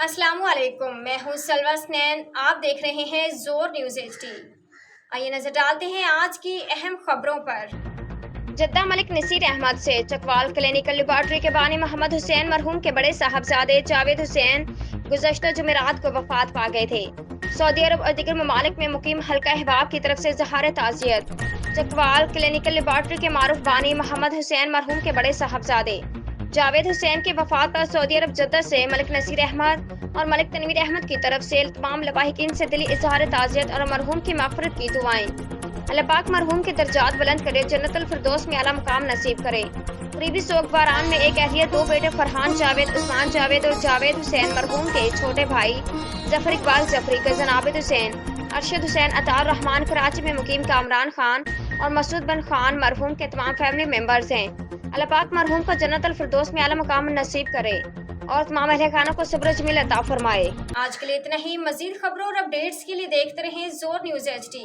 अस्सलामु अलैकुम, मैं हूँ सलवा स्नैन। आप देख रहे हैं जोर न्यूज़ HD। आइए नजर डालते हैं आज की अहम खबरों पर। जद्दा मलिक नसीर अहमद से चकवाल क्लिनिकल लेबॉर्ट्री के बानी मोहम्मद हुसैन मरहूम के बड़े साहबजादे जावेद हुसैन गुज़श्ता जुमेरात को वफात पा गए थे। सऊदी अरब और दीगर ममालिक में मुकीम हल्का अहबाब की तरफ से इज़हार ताज़ियत। चकवाल क्लिनिकल लेबॉर्ट्री के मारूफ बानी मोहम्मद हुसैन मरहूम के बड़े साहबजादे जावेद हुसैन की वफात पर सऊदी अरब जद्दा से मलिक नसीर अहमद और मलिक तनवीर अहमद की तरफ से तमाम लवाहिकीन से दिली इज़हार ताज़ियत और मरहूम की मग़फ़िरत की दुआएं। अल्लाह पाक मरहूम के दर्जात बुलंद करे, जन्नतुल फिरदौस में आला मुकाम नसीब करे। करीबी सोगवारान में एक अहलिया, दो बेटे फरहान जावेद, उस्मान जावेद और जावेद हुसैन मरहूम के छोटे भाई जफर इकबाल जफरी, कज़न आबिद हुसैन, अरशद हुसैन, अतार रहमान कराची में मुकीम कामरान खान और मसूद बिन खान मरहूम के तमाम फैमिली मेंबर्स हैं। अल्लाह पाक मरहूम को जन्नतुल फिरदौस में आला मुकाम नसीब करे और तमाम अहले खाना को सब्र जमील अता फरमाए। आज के लिए इतना ही। मजीद खबरों और अपडेट्स के लिए देखते रहें जोर न्यूज़ HD।